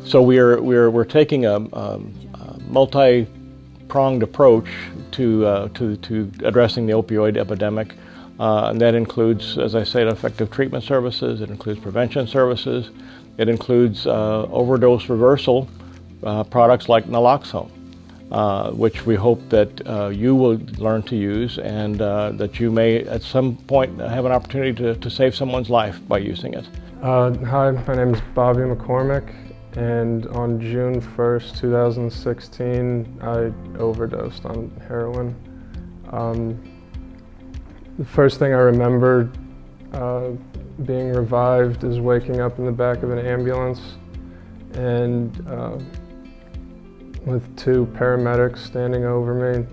So we're taking a multi-pronged approach to addressing the opioid epidemic, and that includes, as I said, effective treatment services. It includes prevention services. It includes overdose reversal products like Naloxone, which we hope that you will learn to use, and that you may at some point have an opportunity to save someone's life by using it. Hi, my name is Bobby McCormick, and on June 1st, 2016, I overdosed on heroin. The first thing I remember being revived is waking up in the back of an ambulance and with two paramedics standing over me,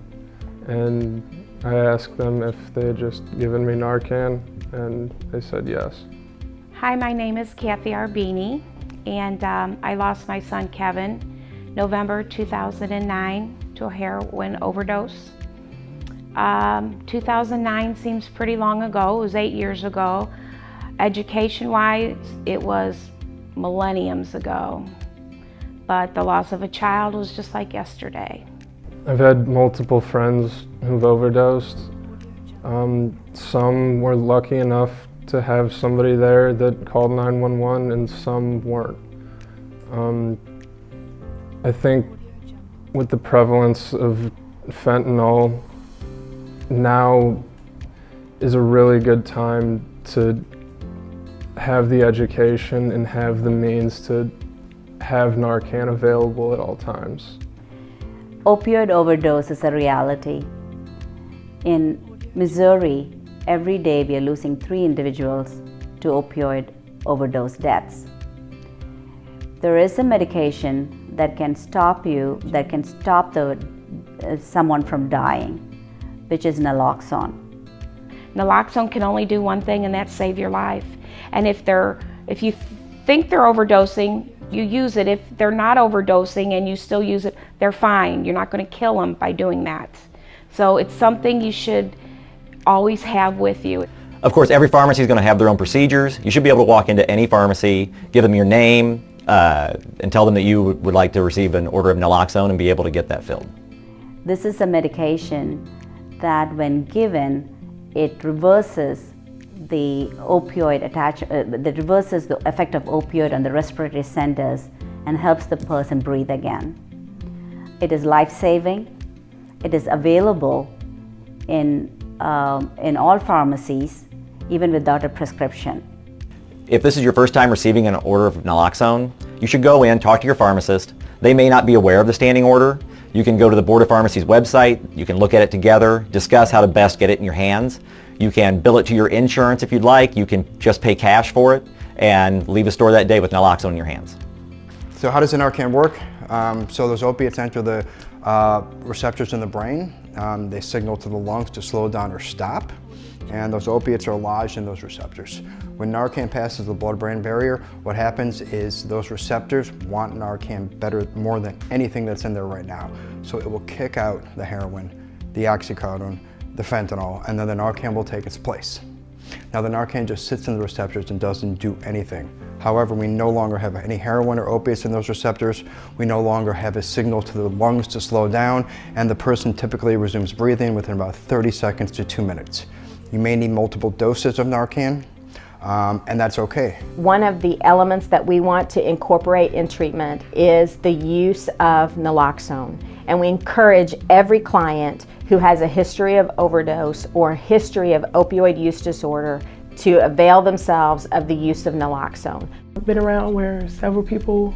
and I asked them if they had just given me Narcan, and they said yes. Hi, my name is Kathy Arbini, and I lost my son Kevin November 2009 to a heroin overdose. 2009 seems pretty long ago. It was 8 years ago. Education-wise, it was millenniums ago. But the loss of a child was just like yesterday. I've had multiple friends who've overdosed. Some were lucky enough to have somebody there that called 911, and some weren't. I think with the prevalence of fentanyl, now is a really good time to have the education and have the means to have Narcan available at all times. Opioid overdose is a reality. In Missouri, every day we are losing 3 individuals to opioid overdose deaths. There is a medication that can stop someone from dying, which is Naloxone. Naloxone can only do one thing, and that's save your life. And if you think they're overdosing, you use it. If they're not overdosing and you still use it, they're fine. You're not going to kill them by doing that. So it's something you should always have with you. Of course, every pharmacy is going to have their own procedures. You should be able to walk into any pharmacy, give them your name, and tell them that you would like to receive an order of Naloxone and be able to get that filled. This is a medication that when given, it reverses the reverses the effect of opioid on the respiratory centers and helps the person breathe again. It is life-saving. It is available in all pharmacies, even without a prescription. If this is your first time receiving an order of Naloxone, you should go in, talk to your pharmacist. They may not be aware of the standing order. You can go to the Board of Pharmacy's website, you can look at it together, discuss how to best get it in your hands. You can bill it to your insurance if you'd like. You can just pay cash for it and leave the store that day with Naloxone in your hands. So how does the Narcan work? So those opiates enter the receptors in the brain. They signal to the lungs to slow down or stop, and those opiates are lodged in those receptors. When Narcan passes the blood-brain barrier, what happens is those receptors want Narcan more than anything that's in there right now. So it will kick out the heroin, the oxycodone, the fentanyl, and then the Narcan will take its place. Now the Narcan just sits in the receptors and doesn't do anything. However, we no longer have any heroin or opiates in those receptors. We no longer have a signal to the lungs to slow down, and the person typically resumes breathing within about 30 seconds to 2 minutes. You may need multiple doses of Narcan, and that's okay. One of the elements that we want to incorporate in treatment is the use of Naloxone, and we encourage every client who has a history of overdose or a history of opioid use disorder to avail themselves of the use of Naloxone. I've been around where several people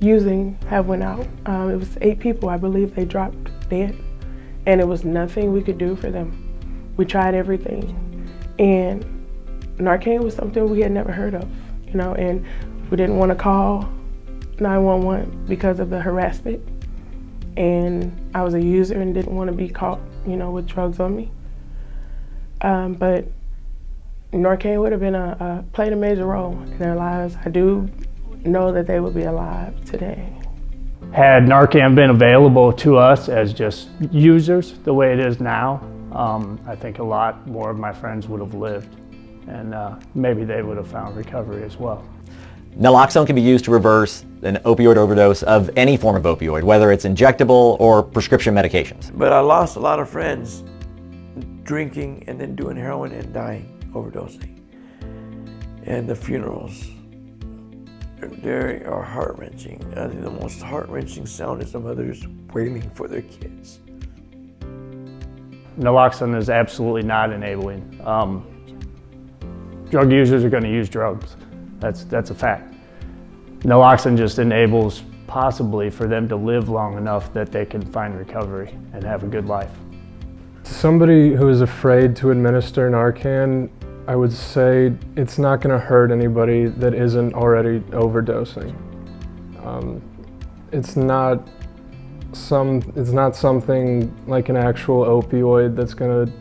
using have went out. It was 8 people, I believe, they dropped dead, and it was nothing we could do for them. We tried everything, and Narcan was something we had never heard of, and we didn't want to call 911 because of the harassment, and I was a user and didn't want to be caught, with drugs on me. But Narcan would have been played a major role in their lives. I do know that they would be alive today. Had Narcan been available to us as just users the way it is now, I think a lot more of my friends would have lived, and maybe they would have found recovery as well. Naloxone can be used to reverse an opioid overdose of any form of opioid, whether it's injectable or prescription medications. But I lost a lot of friends drinking and then doing heroin and dying, overdosing. And the funerals, they are heart-wrenching. I think the most heart-wrenching sound is the mothers wailing for their kids. Naloxone is absolutely not enabling. Drug users are going to use drugs. That's a fact. Naloxone just enables possibly for them to live long enough that they can find recovery and have a good life. Somebody who is afraid to administer Narcan, I would say it's not going to hurt anybody that isn't already overdosing. It's not something like an actual opioid that's going to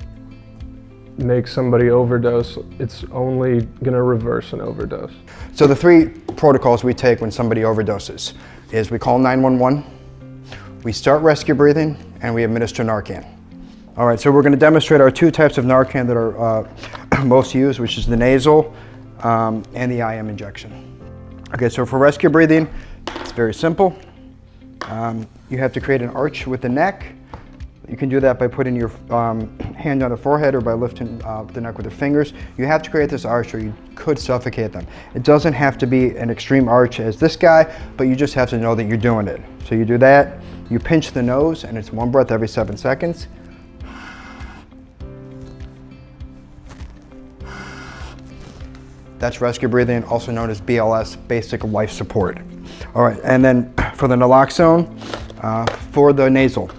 make somebody overdose. It's only going to reverse an overdose. So the three protocols we take when somebody overdoses is we call 911, we start rescue breathing, and we administer Narcan. All right, so we're going to demonstrate our two types of Narcan that are most used, which is the nasal and the IM injection. Okay, so for rescue breathing, it's very simple. You have to create an arch with the neck. You can do that by putting your hand on the forehead or by lifting the neck with your fingers. You have to create this arch or you could suffocate them. It doesn't have to be an extreme arch as this guy, but you just have to know that you're doing it. So you do that, you pinch the nose, and it's one breath every 7 seconds. That's rescue breathing, also known as BLS, basic life support. All right, and then for the naloxone, for the nasal,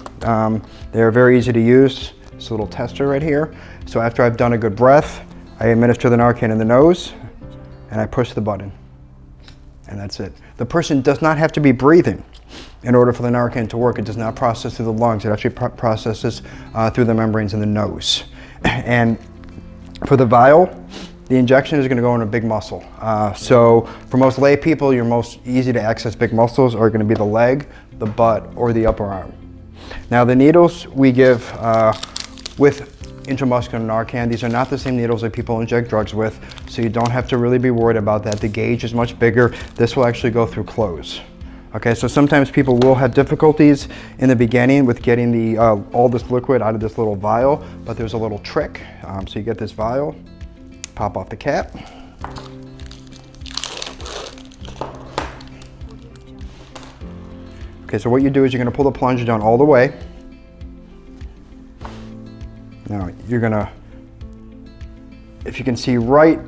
they're very easy to use. It's a little tester right here. So after I've done a good breath, I administer the Narcan in the nose, and I push the button, and that's it. The person does not have to be breathing in order for the Narcan to work. It does not process through the lungs. It actually processes through the membranes in the nose. And for the vial, the injection is going to go in a big muscle. So for most lay people, your most easy to access big muscles are going to be the leg, the butt, or the upper arm. Now the needles we give with intramuscular Narcan, these are not the same needles that people inject drugs with, so you don't have to really be worried about that. The gauge is much bigger. This will actually go through clothes. Okay, so sometimes people will have difficulties in the beginning with getting the all this liquid out of this little vial, but there's a little trick. So you get this vial, pop off the cap. Okay, so what you do is you're going to pull the plunger down all the way. Now you're going to, if you can see right,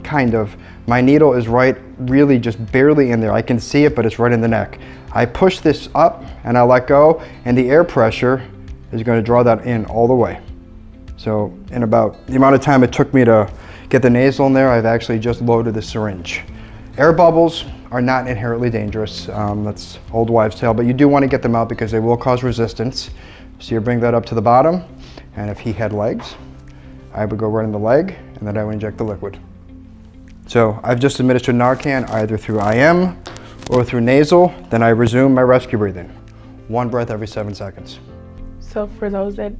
kind of, my needle is right, really just barely in there. I can see it, but it's right in the neck. I push this up and I let go, and the air pressure is going to draw that in all the way. So in about the amount of time it took me to get the nasal in there, I've actually just loaded the syringe. Air bubbles are not inherently dangerous. That's old wives' tale, but you do want to get them out because they will cause resistance. So you bring that up to the bottom, and if he had legs, I would go right in the leg, and then I would inject the liquid. So I've just administered Narcan either through IM or through nasal, then I resume my rescue breathing. One breath every 7 seconds. So for those that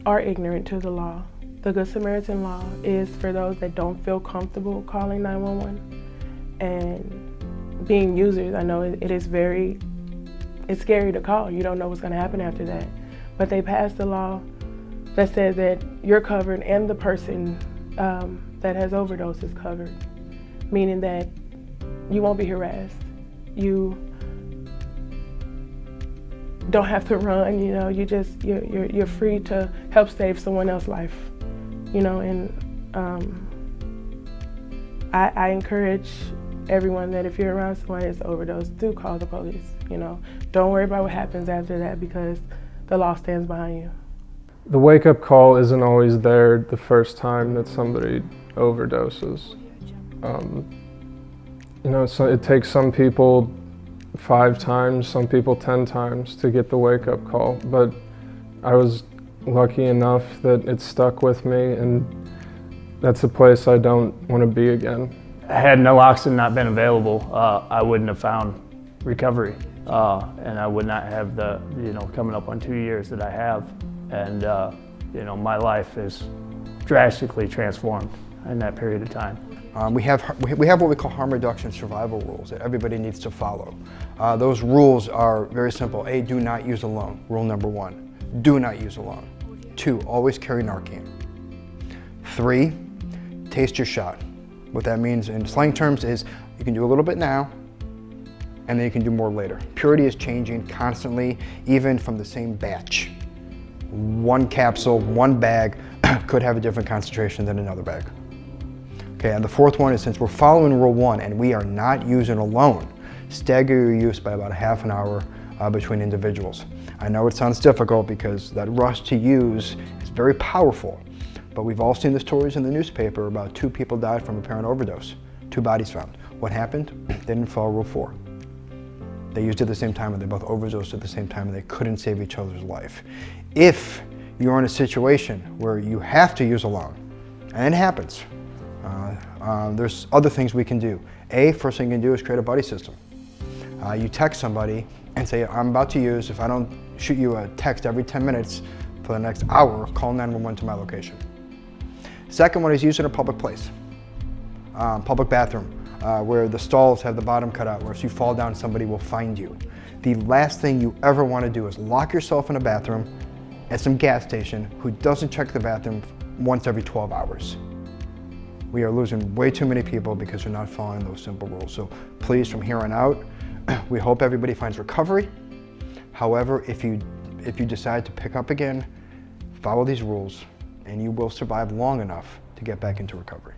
are ignorant to the law, the Good Samaritan Law is for those that don't feel comfortable calling 911 and being users. I know it's scary to call. You don't know what's going to happen after that. But they passed a law that says that you're covered and the person that has overdosed is covered, meaning that you won't be harassed. You don't have to run, you know, you're free to help save someone else's life, you know, and I encourage everyone that if you're around someone that's overdosed, do call the police, you know. Don't worry about what happens after that because the law stands behind you. The wake-up call isn't always there the first time that somebody overdoses. You know, so it takes some people 5 times, some people 10 times to get the wake-up call, but I was lucky enough that it stuck with me, and that's a place I don't want to be again. Had Naloxone not been available, I wouldn't have found recovery, and I would not have the, you know, coming up on 2 years that I have, and you know, my life is drastically transformed in that period of time. We have what we call harm reduction survival rules that everybody needs to follow. Those rules are very simple. A, do not use alone. Rule number 1, do not use alone. 2, always carry Narcan. 3, taste your shot. What that means in slang terms is you can do a little bit now, and then you can do more later. Purity is changing constantly, even from the same batch. One capsule, one bag could have a different concentration than another bag. Okay, and the 4th one is, since we're following rule 1 and we are not using alone, stagger your use by about a half an hour between individuals. I know it sounds difficult because that rush to use is very powerful, but we've all seen the stories in the newspaper about 2 people died from apparent overdose, 2 bodies found. What happened? They didn't follow rule 4. They used it at the same time and they both overdosed at the same time and they couldn't save each other's life. If you're in a situation where you have to use alone, and it happens, there's other things we can do. First thing you can do is create a buddy system. You text somebody and say, I'm about to use, if I don't shoot you a text every 10 minutes for the next hour, call 911 to my location. Second one is use in a public place, public bathroom, where the stalls have the bottom cut out, where if you fall down, somebody will find you. The last thing you ever want to do is lock yourself in a bathroom at some gas station who doesn't check the bathroom once every 12 hours. We are losing way too many people because they're not following those simple rules. So please, from here on out, we hope everybody finds recovery. However, if you decide to pick up again, follow these rules and you will survive long enough to get back into recovery.